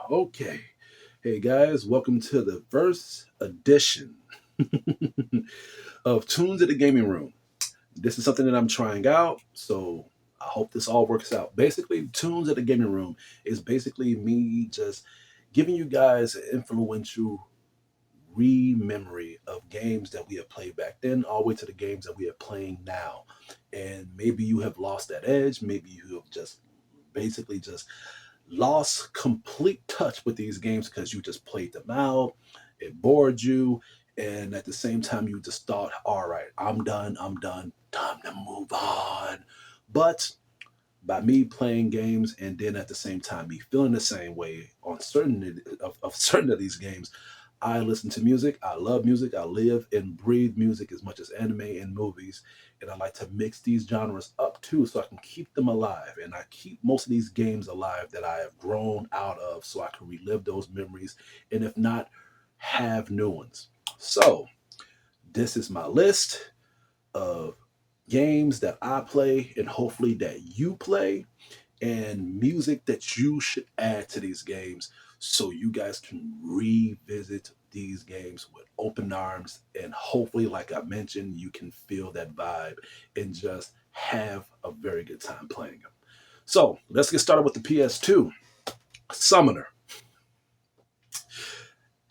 Okay. Hey guys, welcome to the first edition of Tunes at the Gaming Room. This is something that I'm trying out, so I hope this all works out. Basically, Tunes at the Gaming Room is basically me just giving you guys an influential re-memory of games that we have played back then, all the way to the games that we are playing now. And maybe you have lost that edge, maybe you have just basically just lost complete touch with these games because you just played them out, it bored you, and at the same time you just thought, all right, I'm done, time to move on. But by me playing games and then at the same time me feeling the same way on certain of these games, I listen to music. I love music. I live and breathe music as much as anime and movies. And I like to mix these genres up too so I can keep them alive. And I keep most of these games alive that I have grown out of so I can relive those memories. And if not, have new ones. So this is my list of games that I play and hopefully that you play and music that you should add to these games so you guys can revisit these games with open arms and hopefully like I mentioned you can feel that vibe and just have a very good time playing them. So let's get started with the PS2. Summoner.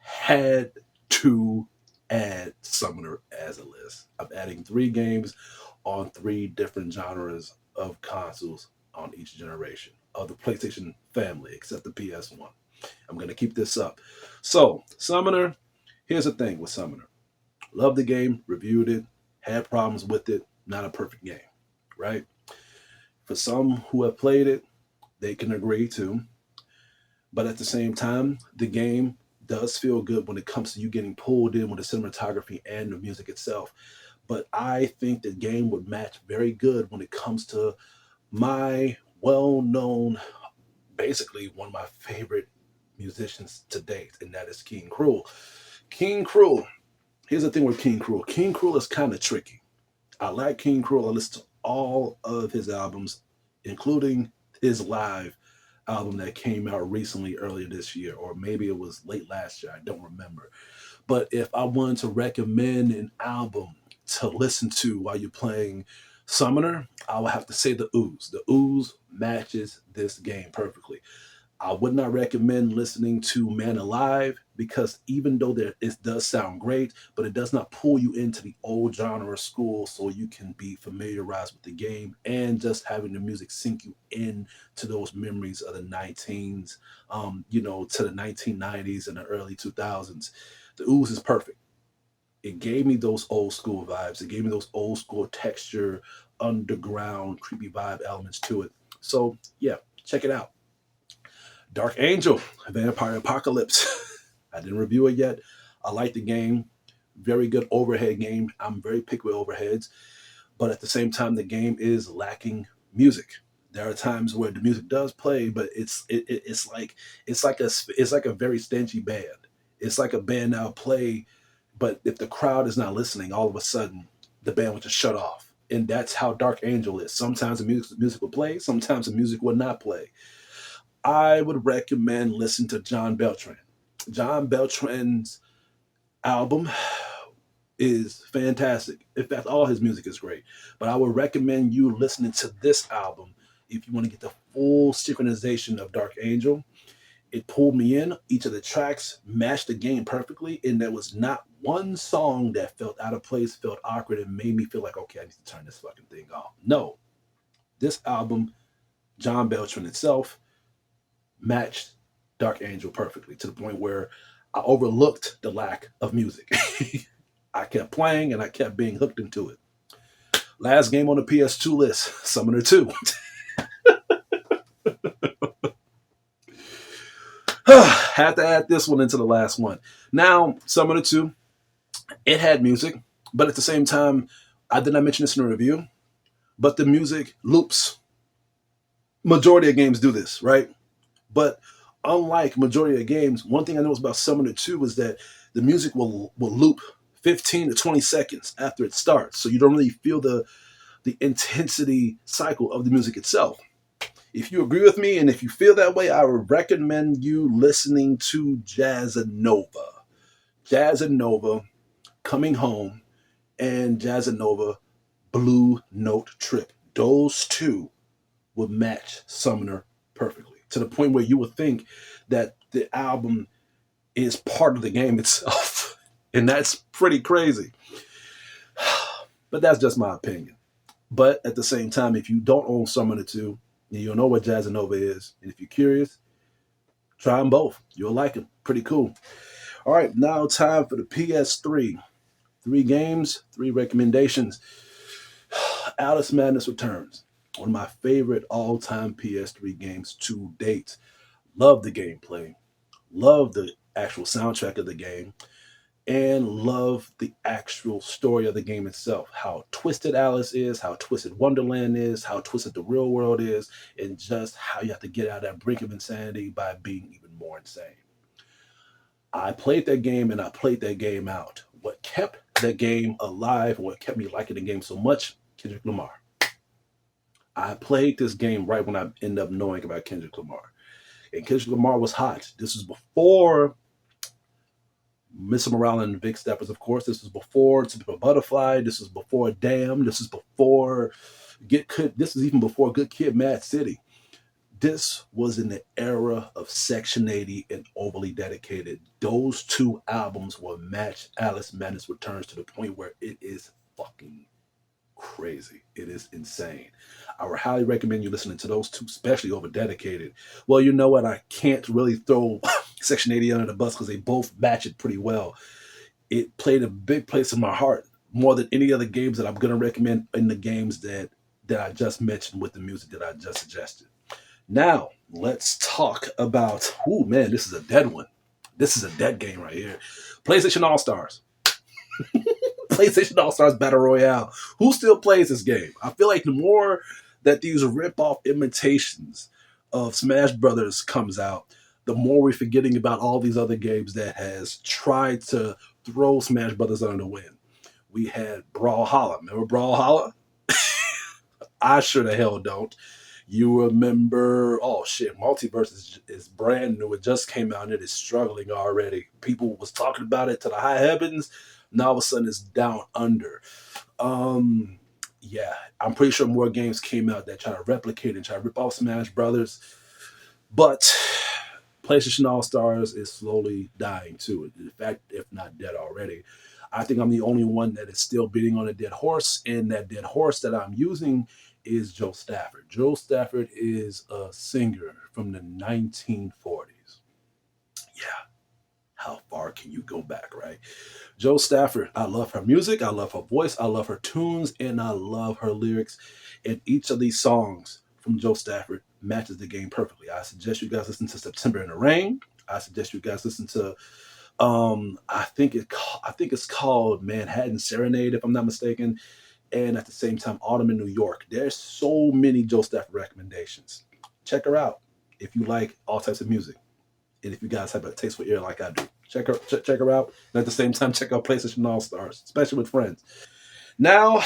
Had to add Summoner as a list. I'm adding 3 games on 3 different genres of consoles on each generation of the PlayStation family, except the PS1. I'm going to keep this up. So, Summoner, here's the thing with Summoner. Loved the game, reviewed it, had problems with it, not a perfect game, right? For some who have played it, they can agree too. But at the same time, the game does feel good when it comes to you getting pulled in with the cinematography and the music itself. But I think the game would match very good when it comes to my well-known, basically one of my favorite musicians to date, and that is King Krule. King Krule. Here's the thing with King Krule. King Krule is kind of tricky. I like King Krule. I listen to all of his albums, including his live album that came out recently earlier this year, or maybe it was late last year. I don't remember. But if I wanted to recommend an album to listen to while you're playing Summoner, I would have to say The Ooze. The Ooze matches this game perfectly. I would not recommend listening to Man Alive because even though it does sound great, but it does not pull you into the old genre school so you can be familiarized with the game and just having the music sink you in to those memories of the 19s, to the 1990s and the early 2000s. The Ooze is perfect. It gave me those old school vibes. It gave me those old school texture, underground, creepy vibe elements to it. So yeah, check it out. Dark Angel, Vampire Apocalypse. I didn't review it yet. I like the game. Very good overhead game. I'm very picky with overheads, but at the same time, the game is lacking music. There are times where the music does play, but it's like a very stingy band. It's like a band now play, but if the crowd is not listening, all of a sudden the band will just shut off. And that's how Dark Angel is. Sometimes the music will play, sometimes the music will not play. I would recommend listening to John Beltran. John Beltran's album is fantastic. In fact, all his music is great. But I would recommend you listening to this album if you want to get the full synchronization of Dark Angel. It pulled me in. Each of the tracks matched the game perfectly, and there was not one song that felt out of place, felt awkward, and made me feel like, okay, I need to turn this fucking thing off. No, this album, John Beltran itself, matched Dark Angel perfectly to the point where I overlooked the lack of music. I kept playing and I kept being hooked into it. Last game on the PS2 list, Summoner 2. Had to add this one into the last one. Now, Summoner 2, it had music, but at the same time, I did not mention this in the review, but the music loops. Majority of games do this, right? But unlike majority of games, one thing I know about Summoner 2 is that the music will loop 15 to 20 seconds after it starts. So you don't really feel the intensity cycle of the music itself. If you agree with me and if you feel that way, I would recommend you listening to Jazzanova. Jazzanova, Coming Home, and Jazzanova, Blue Note Trip. Those two would match Summoner perfectly to the point where you would think that the album is part of the game itself. And that's pretty crazy. But that's just my opinion. But at the same time, if you don't own Summoner 2, and you don't know what Jazzanova is, and if you're curious, try them both. You'll like them. Pretty cool. All right, now time for the PS3. 3 games, 3 recommendations. Alice Madness Returns. One of my favorite all-time PS3 games to date. Love the gameplay. Love the actual soundtrack of the game. And love the actual story of the game itself. How twisted Alice is, how twisted Wonderland is, how twisted the real world is, and just how you have to get out of that brink of insanity by being even more insane. I played that game and I played that game out. What kept that game alive, what kept me liking the game so much, Kendrick Lamar. I played this game right when I ended up knowing about Kendrick Lamar. And Kendrick Lamar was hot. This was before Mr. Morale and Vic Steppers, of course. This was before To Pimp a Butterfly. This was before Damn. This is before This is even before Good Kid, Mad City. This was in the era of Section 80 and Overly Dedicated. Those 2 albums will match Alice Madness Returns to the point where it is fucking crazy. It is insane. I would highly recommend you listening to those 2, especially over Dedicated. Well, you know what? I can't really throw Section 80 under the bus because they both match it pretty well. It played a big place in my heart more than any other games that I'm going to recommend in the games that I just mentioned with the music that I just suggested. Now, let's talk about, oh man, this is a dead one. This is a dead game right here. PlayStation AllStars. PlayStation All-Stars Battle Royale. Who still plays this game? I feel like the more that these rip-off imitations of Smash Brothers comes out, the more we're forgetting about all these other games that has tried to throw Smash Brothers under the wind. We had Brawlhalla. Remember Brawlhalla? I sure the hell don't. You remember, oh shit, Multiverse is brand new. It just came out and it is struggling already. People was talking about it to the high heavens. Now all of a sudden it's down under. Yeah, I'm pretty sure more games came out that try to replicate and try to rip off Smash Brothers. But PlayStation All-Stars is slowly dying too. In fact, if not dead already. I think I'm the only one that is still beating on a dead horse, and that dead horse that I'm using is Joe Stafford. Joe Stafford is a singer from the 1940s. Yeah, how far can you go back, right? Joe Stafford, I love her music, I love her voice, I love her tunes, and I love her lyrics. And each of these songs from Joe Stafford matches the game perfectly. I suggest you guys listen to September in the Rain. I suggest you guys listen to I think it's called Manhattan Serenade, if I'm not mistaken. And at the same time, Autumn in New York. There's so many Joe Stafford recommendations. Check her out if you like all types of music. And if you guys have a taste for ear like I do, check her out. And at the same time, check out PlayStation All-Stars, especially with friends. Now,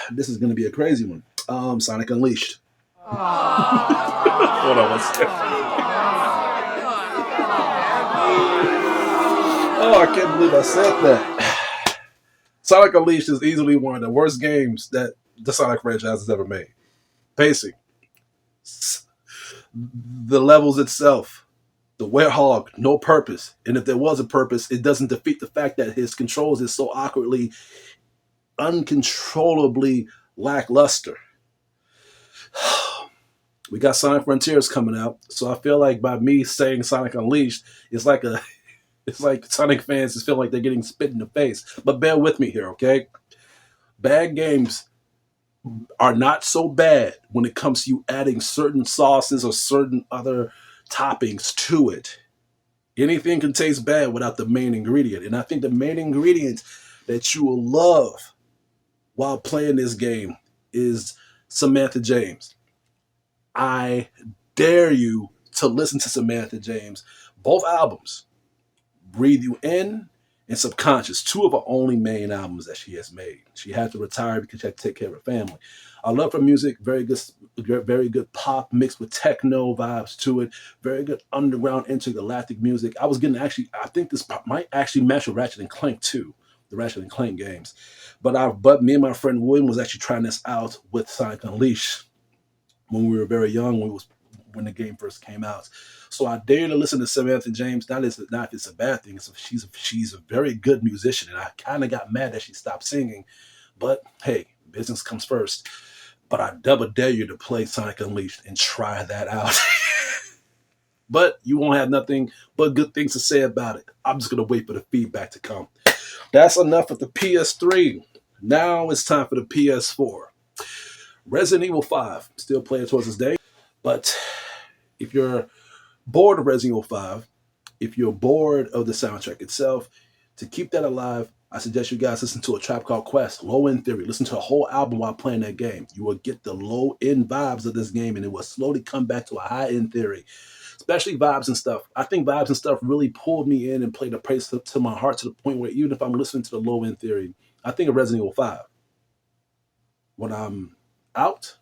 this is going to be a crazy one. Sonic Unleashed. Hold on one second. Oh, I can't believe I said that. Sonic Unleashed is easily one of the worst games that the Sonic franchise has ever made. Pacing. The levels itself. The Werehog, no purpose. And if there was a purpose, it doesn't defeat the fact that his controls is so awkwardly, uncontrollably lackluster. We got Sonic Frontiers coming out, so I feel like by me saying Sonic Unleashed, it's like Sonic fans just feel like they're getting spit in the face. But bear with me here, okay? Bad games are not so bad when it comes to you adding certain sauces or certain other toppings to it. Anything can taste bad without the main ingredient. And I think the main ingredient that you will love while playing this game is Samantha James. I dare you to listen to Samantha James. Both albums, Breathe You In and Subconscious, two of her only main albums that she has made. She had to retire because she had to take care of her family. I love her music, very good pop mixed with techno vibes to it, very good underground intergalactic music. I was getting actually, I think this might actually match with Ratchet and Clank too, the Ratchet and Clank games. But me and my friend William was actually trying this out with Sonic Unleashed when we were very young, when the game first came out. So I dare to listen to Samantha James. Not if it's a bad thing. She's a very good musician, and I kind of got mad that she stopped singing. But hey, business comes first. But I double dare you to play Sonic Unleashed and try that out. But you won't have nothing but good things to say about it. I'm just gonna wait for the feedback to come. That's enough of the PS3. Now it's time for the PS4. Resident Evil 5, still playing towards this day. But if you're bored of Resident Evil 5, if you're bored of the soundtrack itself, to keep that alive, I suggest you guys listen to A Tribe Called Quest, Low End Theory. Listen to a whole album while playing that game. You will get the low end vibes of this game, and it will slowly come back to a high end theory, especially vibes and stuff. I think vibes and stuff really pulled me in and played a place to my heart to the point where even if I'm listening to the low end theory, I think of Resident Evil 5. When I'm out,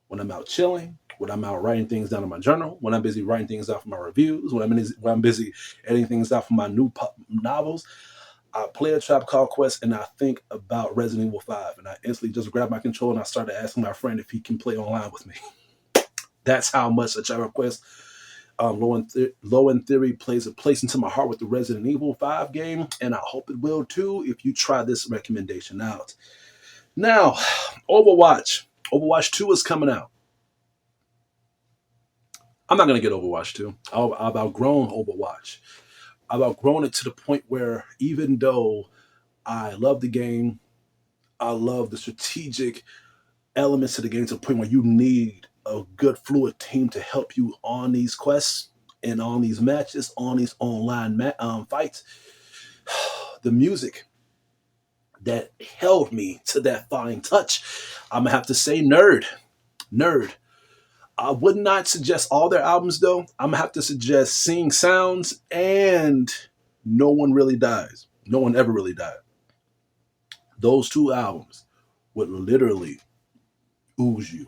when I'm out chilling, when I'm out writing things down in my journal, when I'm busy writing things out for my reviews, when I'm busy editing things out for my new novels, I play A Tribe Called Quest and I think about Resident Evil 5. And I instantly just grab my controller and I started asking my friend if he can play online with me. That's how much A Tribe Called Quest Low End Theory plays a place into my heart with the Resident Evil 5 game. And I hope it will too if you try this recommendation out. Now, Overwatch. Overwatch 2 is coming out. I'm not going to get Overwatch 2. I've outgrown Overwatch. I've outgrown it to the point where even though I love the game, I love the strategic elements of the game to the point where you need a good fluid team to help you on these quests and on these matches, on these online fights. The music that held me to that fine touch, I'm going to have to say N.E.R.D. I would not suggest all their albums though. I'm gonna have to suggest Seeing Sounds and No One Really Dies. No One Ever Really Died. Those two albums would literally ooze you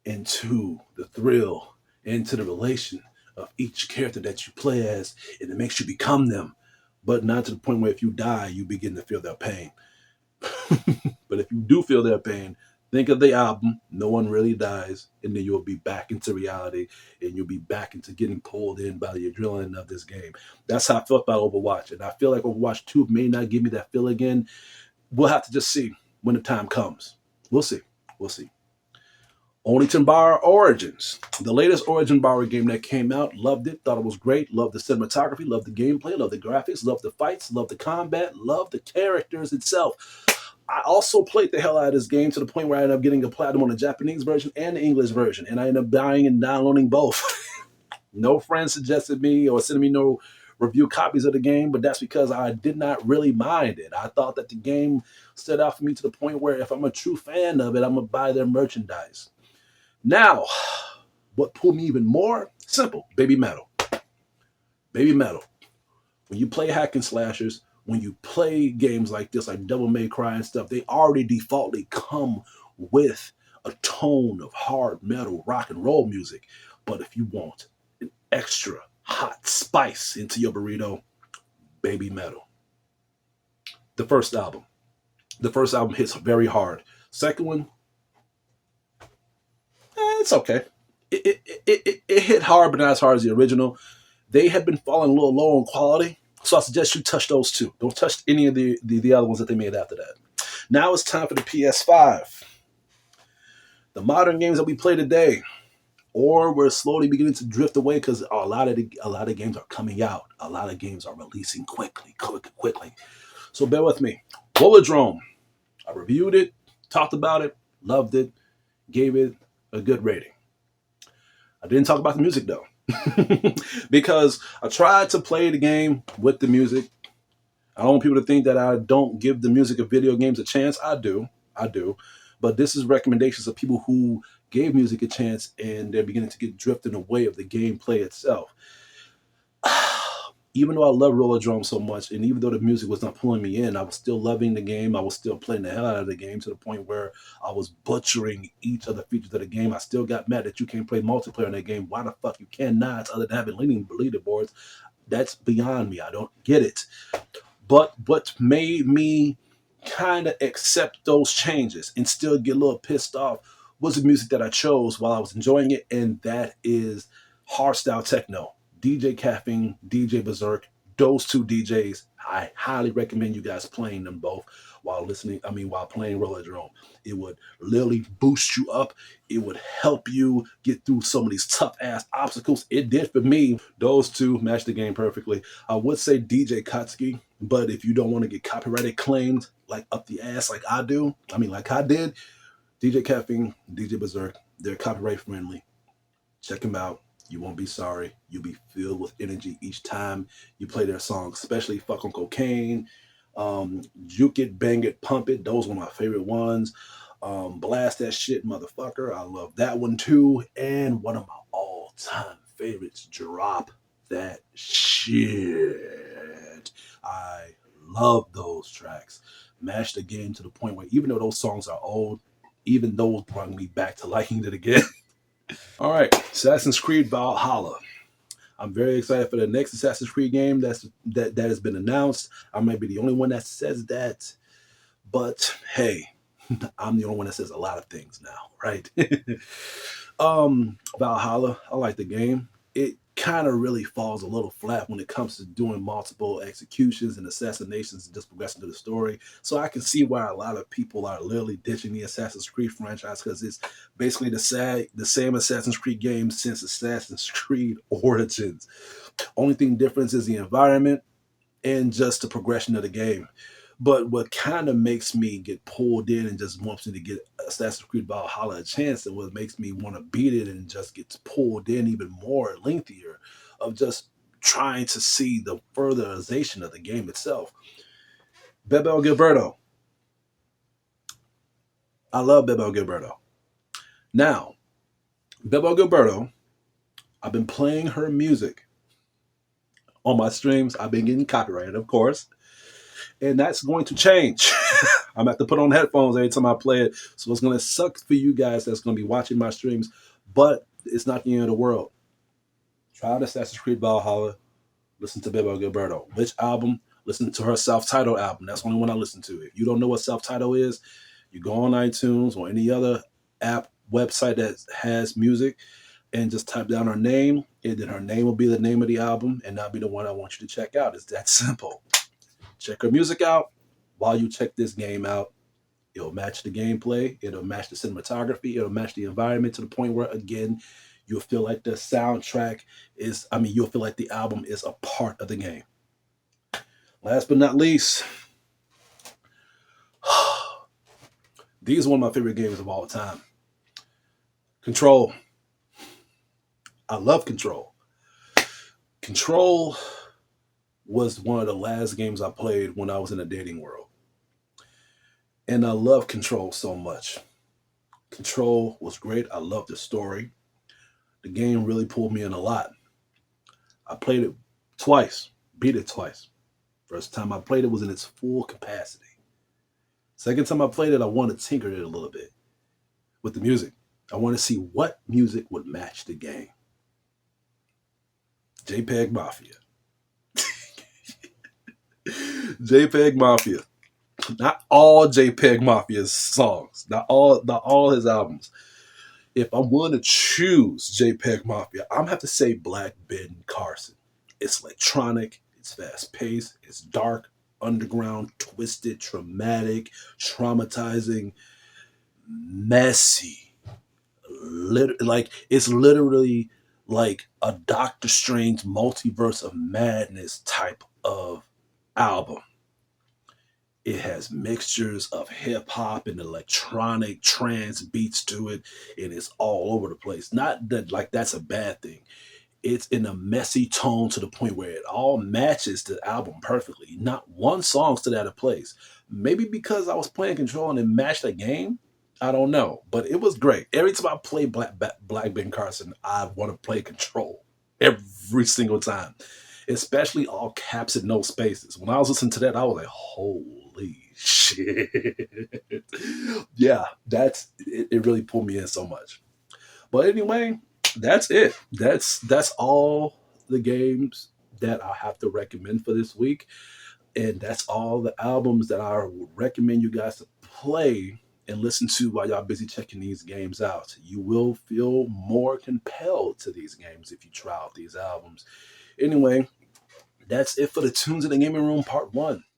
into the thrill, into the relation of each character that you play as, and it makes you become them. But not to the point where if you die, you begin to feel their pain. But if you do feel their pain, think of the album, No One Really Dies, and then you'll be back into reality and you'll be back into getting pulled in by the adrenaline of this game. That's how I felt about Overwatch. And I feel like Overwatch 2 may not give me that feel again. We'll have to just see when the time comes. We'll see. We'll see. Onechanbara Origins, the latest Onechanbara game that came out. Loved it, thought it was great. Loved the cinematography, loved the gameplay, loved the graphics, loved the fights, loved the combat, loved the characters itself. I also played the hell out of this game to the point where I ended up getting a platinum on the Japanese version and the English version, and I ended up buying and downloading both. No friend suggested me or sending me no review copies of the game, but that's because I did not really mind it. I thought that the game stood out for me to the point where if I'm a true fan of it, I'm going to buy their merchandise. Now, what pulled me even more? Simple. Babymetal. Babymetal. When you play hack and slashers, when you play games like this, like Devil May Cry and stuff, they already defaultly come with a tone of hard metal rock and roll music. But if you want an extra hot spice into your burrito, Babymetal. The first album. The first album hits very hard. Second one, it's okay. It hit hard, but not as hard as the original. They had been falling a little low on quality, so I suggest you touch those two. Don't touch any of the other ones that they made after that. Now it's time for the PS5. The modern games that we play today, or we're slowly beginning to drift away because a lot of games are coming out. A lot of games are releasing quickly. So bear with me. Rollerdrome. I reviewed it, talked about it, loved it, gave it a good rating. I didn't talk about the music though. Because I tried to play the game with the music. I don't want people to think that I don't give the music of video games a chance. I do. But this is recommendations of people who gave music a chance and they're beginning to get drifted away of the gameplay itself. even though I love Rollerdrome so much, and even though the music was not pulling me in, I was still loving the game. I was still playing the hell out of the game to the point where I was butchering each of the features of the game. I still got mad that you can't play multiplayer in that game. Why the fuck you cannot, other than having leading leaderboards? That's beyond me. I don't get it. But what made me kind of accept those changes and still get a little pissed off was the music that I chose while I was enjoying it, and that is hardstyle techno. DJ Caffeine, DJ Bizerk, those two DJs, I highly recommend you guys playing them both while listening. I mean, while playing Rollerdrome. It would literally boost you up. It would help you get through some of these tough ass obstacles. It did for me. Those two match the game perfectly. I would say DJ Kotsky, but if you don't want to get copyrighted claimed like up the ass like I do, I mean like I did, DJ Caffeine, DJ Berserk, they're copyright friendly. Check them out. You won't be sorry. You'll be filled with energy each time you play their songs, especially Fuck on Cocaine, Juke It, Bang It, Pump It. Those were my favorite ones. Blast That Shit, Motherfucker. I love that one too. And one of my all-time favorites, Drop That Shit. I love those tracks. Match the game to the point where even though those songs are old, even those brought me back to liking it again. All right, Assassin's Creed Valhalla. I'm very excited for the next Assassin's Creed game that has been announced. I might be the only one that says that, but hey, I'm the only one that says a lot of things now, right? Valhalla, I like the game. It kind of really falls a little flat when it comes to doing multiple executions and assassinations and just progressing to the story. So I can see why a lot of people are literally ditching the Assassin's Creed franchise, because it's basically the same Assassin's Creed game since Assassin's Creed Origins. Only thing difference is the environment and just the progression of the game. But what kind of makes me get pulled in and just wants me to get Assassin's Creed Valhalla a chance, and what makes me want to beat it and just gets pulled in even more lengthier of just trying to see the furtherization of the game itself. Bebel Gilberto. I love Bebel Gilberto. Now, Bebel Gilberto, I've been playing her music on my streams. I've been getting copyrighted, of course. And that's going to change. I'm going to have to put on headphones every time I play it. So it's going to suck for you guys that's going to be watching my streams. But it's not the end of the world. Try out Assassin's Creed Valhalla. Listen to Bebo Gilberto. Which album? Listen to her self-titled album. That's the only one I listen to. If you don't know what self-title is, you go on iTunes or any other app, website that has music, and just type down her name. And then her name will be the name of the album, and that'll be the one I want you to check out. It's that simple. Check her music out while you check this game out. It'll match the gameplay. It'll match the cinematography. It'll match the environment to the point where, again, you'll feel like the soundtrack you'll feel like the album is a part of the game. Last but not least, these are one of my favorite games of all time. Control. I love Control. Control was one of the last games I played when I was in the dating world. And I love Control so much. Control was great. I loved the story. The game really pulled me in a lot. I played it twice, beat it twice. First time I played it was in its full capacity. Second time I played it, I wanted to tinker it a little bit with the music. I wanted to see what music would match the game. JPEG Mafia. JPEG Mafia. Not all JPEG Mafia's songs. Not all his albums. If I'm willing to choose JPEG Mafia, I'm gonna have to say Black Ben Carson. It's electronic, it's fast paced, it's dark, underground, twisted, traumatic, traumatizing, messy. It's literally like a Doctor Strange multiverse of madness type of album. It has mixtures of hip hop and electronic trance beats to it, and it's all over the place. Not that like that's a bad thing. It's in a messy tone to the point where it all matches the album perfectly. Not one song stood out of place. Maybe because I was playing Control and it matched the game. I don't know, but it was great. Every time I play Black Ben Carson, I want to play Control every single time. especially all caps and no spaces. When I was listening to that, I was like, holy shit. Yeah, it really pulled me in so much. But anyway, that's it. That's all the games that I have to recommend for this week. And that's all the albums that I would recommend you guys to play and listen to while y'all busy checking these games out. You will feel more compelled to these games if you try out these albums. Anyway, that's it for the Tunes in the Gaming Room Part 1.